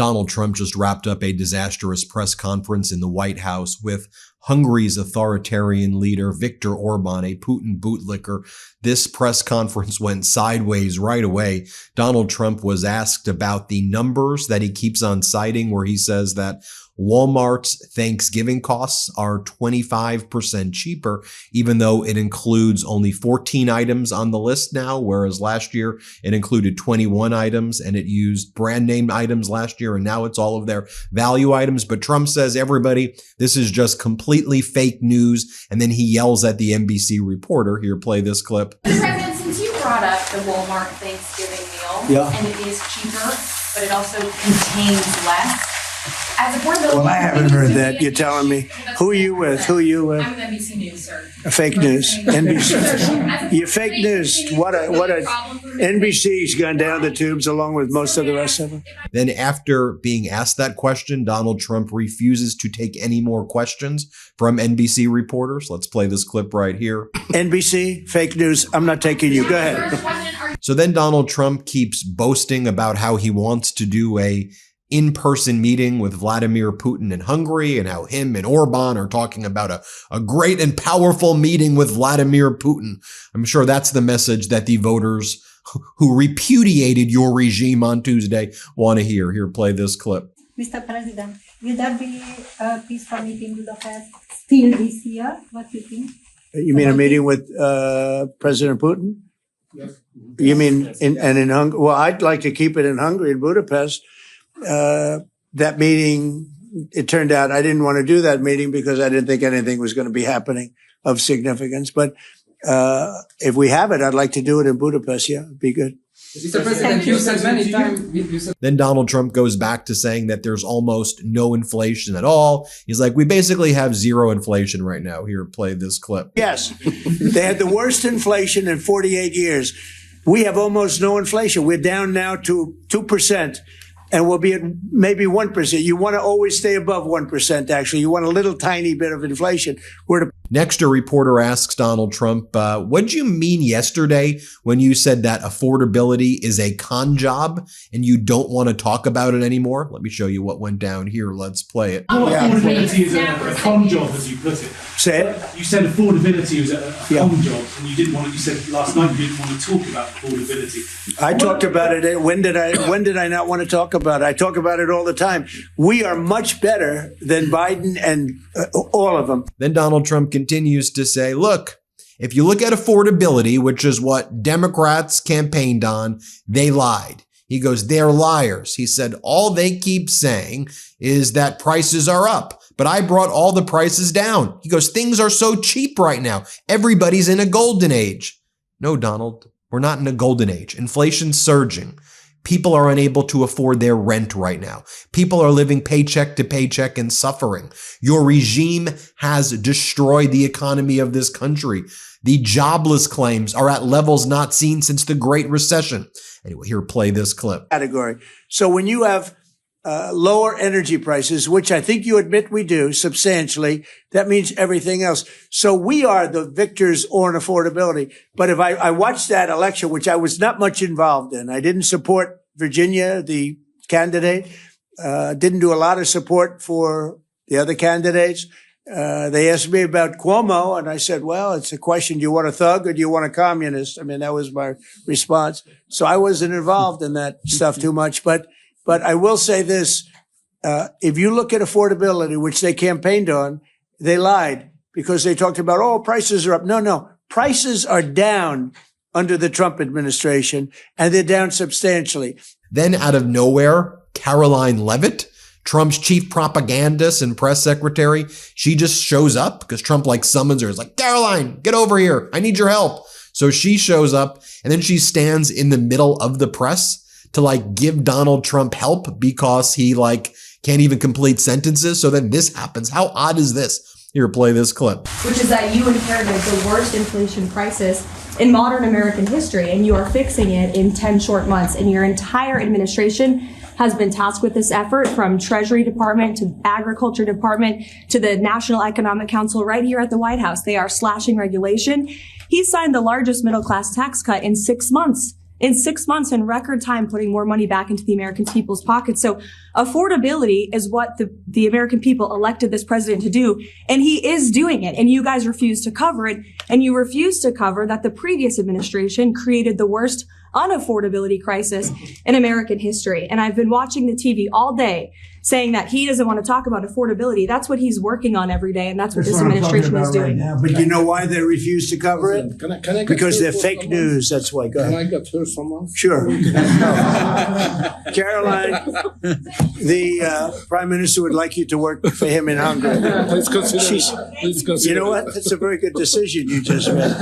Donald Trump just wrapped up a disastrous press conference in the White House with Hungary's authoritarian leader, Viktor Orban, a Putin bootlicker. This press conference went sideways right away. Donald Trump was asked about the numbers that he keeps on citing, where he says that Walmart's Thanksgiving costs are 25% cheaper, even though it includes only 14 items on the list now, whereas last year it included 21 items and it used brand name items last year, and now it's all of their value items. But Trump says, everybody, this is just completely fake news. And then he yells at the NBC reporter. Here, play this clip. Mr. President, since you brought up the Walmart Thanksgiving meal, and it is cheaper, but it also contains less. Well, I haven't heard that. You're telling me. Who are you with? Who are you with? I'm with NBC News, sir. Fake news. NBC. You're fake news. What a NBC's gone down the tubes along with most of the rest of them. Then after being asked that question, Donald Trump refuses to take any more questions from NBC reporters. Let's play this clip right here. NBC, fake news. I'm not taking you. Go ahead. So then Donald Trump keeps boasting about how he wants to do a in-person meeting with Vladimir Putin in Hungary, and how him and Orban are talking about a great and powerful meeting with Vladimir Putin. I'm sure that's the message that the voters who repudiated your regime on Tuesday want to hear. Here, play this clip. Mr. President, will there be a peaceful meeting with Budapest still this year? What do you think? You mean a meeting with President Putin? Yes. You mean in Hungary? Well, I'd like to keep it in Hungary, in Budapest. That meeting, it turned out I didn't want to do that meeting because I didn't think anything was going to be happening of significance. But if we have it, I'd like to do it in Budapest. Yeah, it'd be good. Mr. President, you said many times. Then Donald Trump goes back to saying that there's almost no inflation at all. He's like, we basically have zero inflation right now. Here, play this clip. Yes, they had the worst inflation in 48 years. We have almost no inflation. We're down now to 2%. And we'll be at maybe 1%. You want to always stay above 1%, actually. You want a little tiny bit of inflation. Next, a reporter asks Donald Trump, what did you mean yesterday when you said that affordability is a con job and you don't want to talk about it anymore? Let me show you what went down here. Let's play it. Affordability is a con job, as you put it. Say it. You said affordability was a con job, and you didn't want to, you said last night you didn't want to talk about affordability. I talked about it. When did I not want to talk about it? I talk about it all the time. We are much better than Biden and all of them. Then Donald Trump continues to say, look, if you look at affordability, which is what Democrats campaigned on, they lied. He goes, they're liars. He said, all they keep saying is that prices are up, but I brought all the prices down. He goes, things are so cheap right now. Everybody's in a golden age. No, Donald, we're not in a golden age. Inflation's surging. People are unable to afford their rent right now. People are living paycheck to paycheck and suffering. Your regime has destroyed the economy of this country. The jobless claims are at levels not seen since the Great Recession. Anyway, here, play this clip. Category. So when you have lower energy prices, which I think you admit we do substantially, that means everything else. So we are the victors on affordability. But if I watched that election, which I was not much involved in, I didn't support Virginia, the candidate, didn't do a lot of support for the other candidates. They asked me about Cuomo, and I said, well, it's a question, do you want a thug or do you want a communist? I mean, that was my response. So I wasn't involved in that stuff too much. But I will say this, if you look at affordability, which they campaigned on, they lied because they talked about, oh, prices are up. No, prices are down under the Trump administration, and they're down substantially. Then out of nowhere, Caroline Leavitt, Trump's chief propagandist and press secretary, she just shows up because Trump summons her. It's like, Caroline, get over here. I need your help. So she shows up, and then she stands in the middle of the press to give Donald Trump help because he can't even complete sentences. So then this happens. How odd is this? Here, play this clip. Which is that you inherited the worst inflation crisis in modern American history, and you are fixing it in 10 short months. And your entire administration has been tasked with this effort, from Treasury Department to Agriculture Department to the National Economic Council right here at the White House. They are slashing regulation. He signed the largest middle-class tax cut in 6 months. in 6 months in record time, putting more money back into the American people's pockets. So affordability is what the American people elected this president to do. And he is doing it. And you guys refuse to cover it. And you refuse to cover that the previous administration created the worst unaffordability crisis in American history. And I've been watching the TV all day saying that he doesn't want to talk about affordability. That's what he's working on every day, and that's what this administration is doing. Right now. But you know why they refuse to cover it? Can I Because they're fake news. That's why. Go ahead. Can I get here someone? Sure. Caroline, the Prime Minister would like you to work for him in Hungary. Please consider. You know what? That's a very good decision you just made.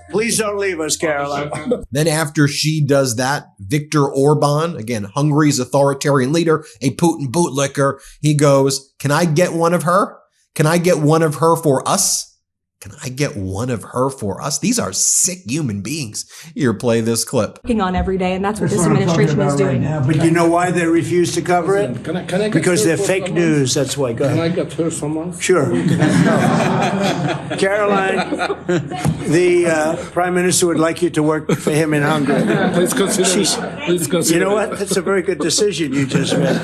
Please don't leave us, Caroline. Then after she does that, Viktor Orban, again, Hungary's authoritarian leader, a Putin bootlicker, he goes, can I get one of her? Can I get one of her for us? Can I get one of her for us? These are sick human beings. Here, play this clip. Working on every day, and that's what this administration is doing. Right now. But you know why they refuse to cover it? Can I get Because here they're fake someone? news. That's why. Go Can ahead. I get here someone? Sure. Caroline, the Prime Minister would like you to work for him in Hungary. Please consider. You know what? That's a very good decision you just made.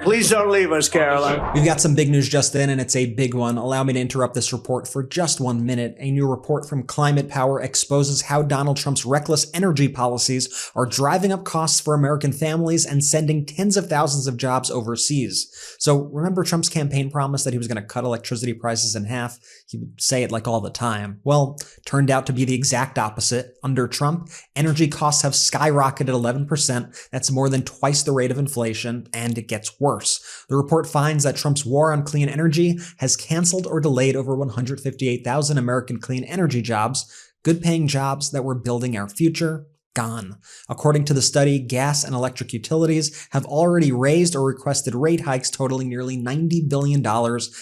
Please don't leave us, Caroline. We've got some big news just in, and it's a big one. Allow me to interrupt this report for just 1 minute. A new report from Climate Power exposes how Donald Trump's reckless energy policies are driving up costs for American families and sending tens of thousands of jobs overseas. So remember Trump's campaign promise that he was going to cut electricity prices in half? He would say it like all the time. Well, turned out to be the exact opposite. Under Trump, energy costs have skyrocketed 11%. That's more than twice the rate of inflation, and it gets worse. The report finds that Trump's war on clean energy has canceled or delayed over 158,000 American clean energy jobs, good-paying jobs that were building our future. Gone. According to the study, gas and electric utilities have already raised or requested rate hikes totaling nearly $90 billion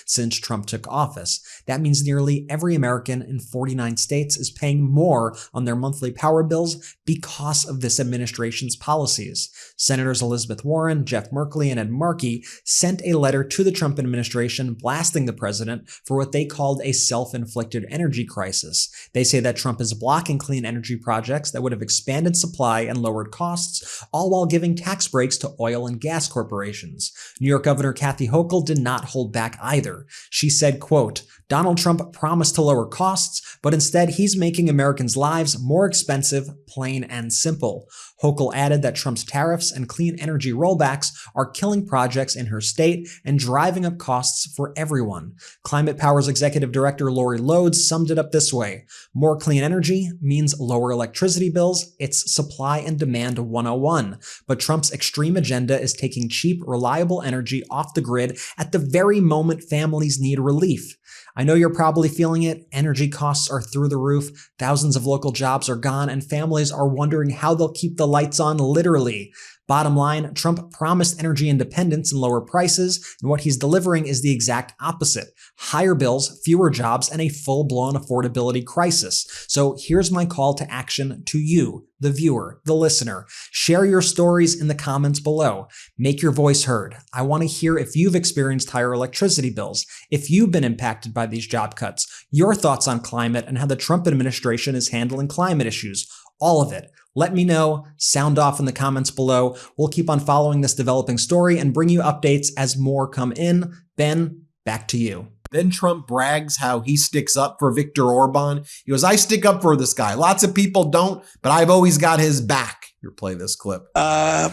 since Trump took office. That means nearly every American in 49 states is paying more on their monthly power bills because of this administration's policies. Senators Elizabeth Warren, Jeff Merkley, and Ed Markey sent a letter to the Trump administration blasting the president for what they called a self-inflicted energy crisis. They say that Trump is blocking clean energy projects that would have expanded supply and lowered costs, all while giving tax breaks to oil and gas corporations. New York Governor Kathy Hochul did not hold back either. She said, quote, Donald Trump promised to lower costs, but instead he's making Americans' lives more expensive, plain and simple. Hochul added that Trump's tariffs and clean energy rollbacks are killing projects in her state and driving up costs for everyone. Climate Power's executive director Lori Lodes summed it up this way: more clean energy means lower electricity bills. It's supply and demand 101. But Trump's extreme agenda is taking cheap, reliable energy off the grid at the very moment families need relief. I know you're probably feeling it. Energy costs are through the roof. Thousands of local jobs are gone, and families are wondering how they'll keep the lights on, literally. Bottom line, Trump promised energy independence and lower prices, and what he's delivering is the exact opposite. Higher bills, fewer jobs, and a full-blown affordability crisis. So here's my call to action to you, the viewer, the listener. Share your stories in the comments below. Make your voice heard. I want to hear if you've experienced higher electricity bills, if you've been impacted by these job cuts, your thoughts on climate, and how the Trump administration is handling climate issues. All of it. Let me know. Sound off in the comments below. We'll keep on following this developing story and bring you updates as more come in. Ben, back to you. Then Trump brags how he sticks up for Viktor Orban. He goes, I stick up for this guy. Lots of people don't, but I've always got his back. Here, play this clip. I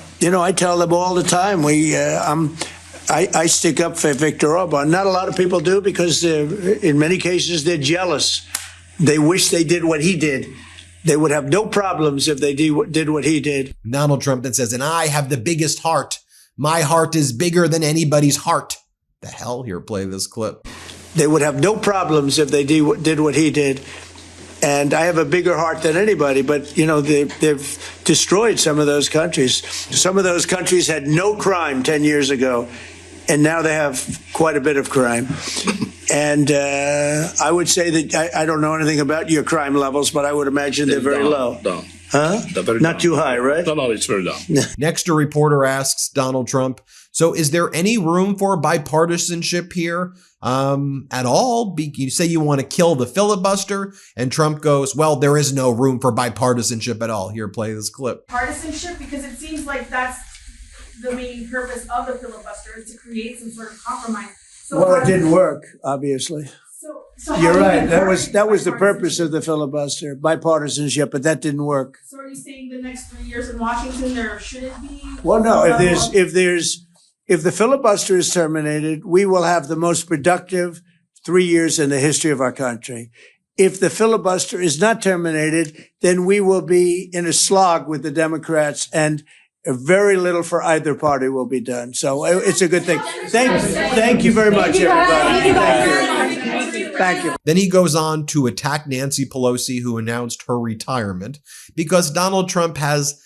tell them all the time, I stick up for Viktor Orban. Not a lot of people do because in many cases they're jealous. They wish they did what he did. They would have no problems if they did what he did. Donald Trump then says, and I have the biggest heart. My heart is bigger than anybody's heart. The hell? Here, play this clip. They would have no problems if they did what he did. And I have a bigger heart than anybody, but, they've destroyed some of those countries. Some of those countries had no crime 10 years ago, and now they have quite a bit of crime. And I would say that I don't know anything about your crime levels, but I would imagine they're very low. Huh? Not too high, right? No, it's very down. Next, a reporter asks Donald Trump, so is there any room for bipartisanship here at all? You say you want to kill the filibuster, and Trump goes, well, there is no room for bipartisanship at all. Here, play this clip. Partisanship, because it seems like that's the main purpose of the filibuster, is to create some sort of compromise. So well, it didn't work, obviously. So you're right. That was the purpose of the filibuster, bipartisanship, but that didn't work. So are you saying the next 3 years in Washington there shouldn't be? Well, no. If the filibuster is terminated, we will have the most productive 3 years in the history of our country. If the filibuster is not terminated, then we will be in a slog with the Democrats, and very little for either party will be done. So it's a good thing. Thank you very much, everybody. Thank you. Then he goes on to attack Nancy Pelosi, who announced her retirement, because Donald Trump has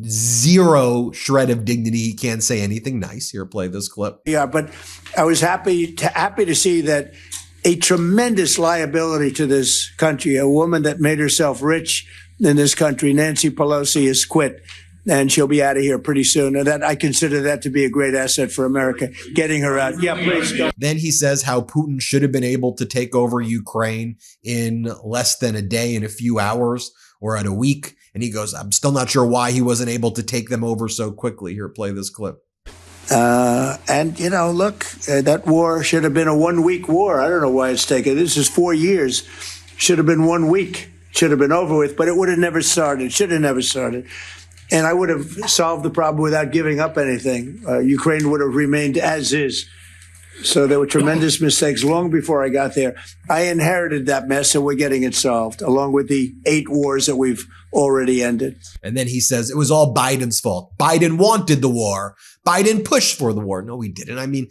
zero shred of dignity. He can't say anything nice. Here, play this clip. Yeah, but I was happy to see that a tremendous liability to this country, a woman that made herself rich in this country, Nancy Pelosi, has quit. And she'll be out of here pretty soon. And that I consider that to be a great asset for America, getting her out. Yeah, please go. Then he says how Putin should have been able to take over Ukraine in less than a day, in a few hours, or at a week. And he goes, I'm still not sure why he wasn't able to take them over so quickly. Here, play this clip. And, you know, look, that war should have been a 1 week war. I don't know why it's taken. This is 4 years. Should have been 1 week. Should have been over with, but it would have never started. Should have never started. And I would have solved the problem without giving up anything. Ukraine would have remained as is. So there were tremendous mistakes long before I got there. I inherited that mess, and we're getting it solved, along with the 8 wars that we've already ended. And then he says it was all Biden's fault. Biden wanted the war. Biden pushed for the war. No, he didn't. I mean,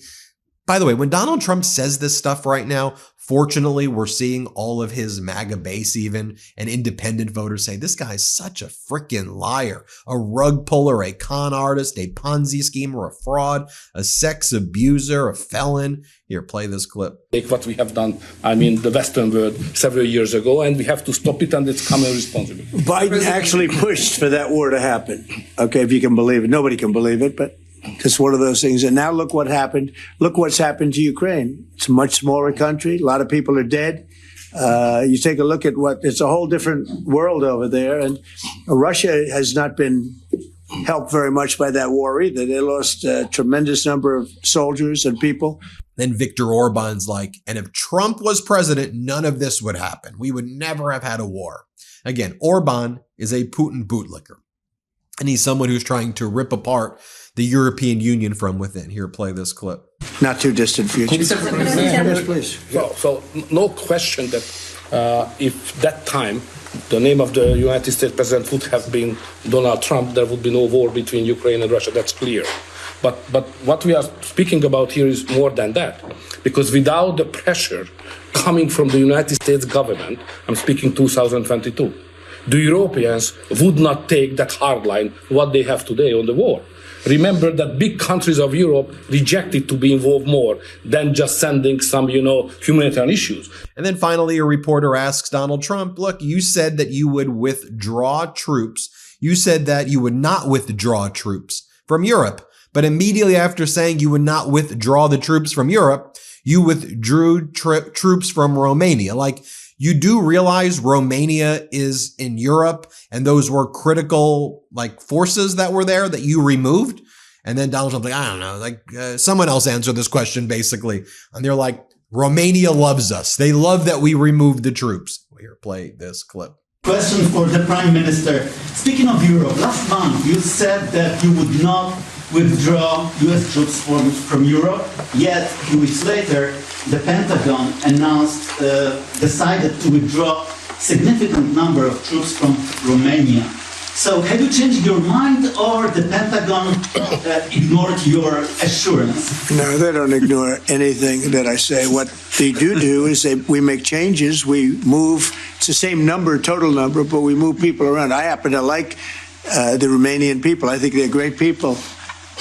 by the way, when Donald Trump says this stuff right now, fortunately, we're seeing all of his MAGA base, even, and independent voters say, this guy's such a freaking liar, a rug puller, a con artist, a Ponzi schemer, a fraud, a sex abuser, a felon. Here, play this clip. Take what we have done, the Western world several years ago, and we have to stop it, and it's common responsibility. Biden actually pushed for that war to happen. Okay, if you can believe it. Nobody can believe it, but it's one of those things. And now look what happened. Look what's happened to Ukraine. It's a much smaller country. A lot of people are dead. You take a look at it's a whole different world over there. And Russia has not been helped very much by that war either. They lost a tremendous number of soldiers and people. Then Viktor Orban's like, and if Trump was president, none of this would happen. We would never have had a war. Again, Orban is a Putin bootlicker. And he's someone who's trying to rip apart the European Union from within. Here, play this clip. Not too distant future. Yes, please. So no question that if that time the name of the United States president would have been Donald Trump, there would be no war between Ukraine and Russia. That's clear. But what we are speaking about here is more than that. Because without the pressure coming from the United States government, I'm speaking 2022, the Europeans would not take that hard line, what they have today on the war. Remember that big countries of Europe rejected to be involved more than just sending some, humanitarian issues. And then finally, a reporter asks Donald Trump, look, you said that you would withdraw troops. You said that you would not withdraw troops from Europe. But immediately after saying you would not withdraw the troops from Europe, you withdrew troops from Romania. Like, you do realize Romania is in Europe, and those were critical forces that were there that you removed. And then Donald Trump's like, I don't know, someone else answer this question, basically. And they're like, Romania loves us. They love that we removed the troops. Well, here, play this clip. Question for the Prime Minister. Speaking of Europe, last month you said that you would not withdraw US troops from Europe, yet 2 weeks later the Pentagon decided to withdraw significant number of troops from Romania. So have you changed your mind, or the Pentagon ignored your assurance? No, they don't ignore anything that I say. What they do is we make changes. We move. It's the same number, total number, but we move people around. I happen to like the Romanian people. I think they're great people.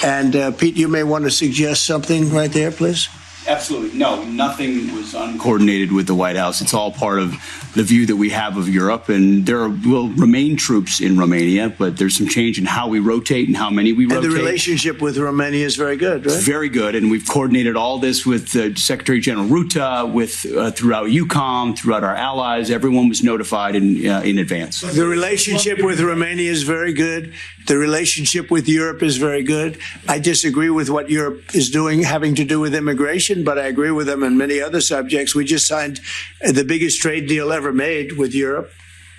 And Pete, you may want to suggest something right there, please. Absolutely. No, nothing was uncoordinated with the White House. It's all part of the view that we have of Europe, and there will remain troops in Romania, but there's some change in how we rotate and how many we rotate. And the relationship with Romania is very good, right? Very good, and we've coordinated all this with Secretary General Rutte, with throughout EUCOM, throughout our allies. Everyone was notified in advance. The relationship with Romania is very good. The relationship with Europe is very good. I disagree with what Europe is doing having to do with immigration, but I agree with them on many other subjects. We just signed the biggest trade deal ever made with Europe.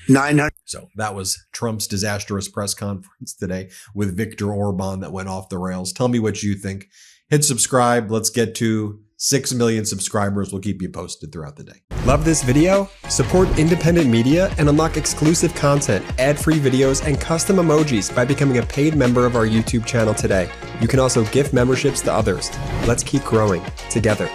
900. So that was Trump's disastrous press conference today with Viktor Orban that went off the rails. Tell me what you think. Hit subscribe. Let's get to 6 million subscribers. We'll keep you posted throughout the day. Love this video? Support independent media and unlock exclusive content, ad-free videos, and custom emojis by becoming a paid member of our YouTube channel today. You can also gift memberships to others. Let's keep growing together.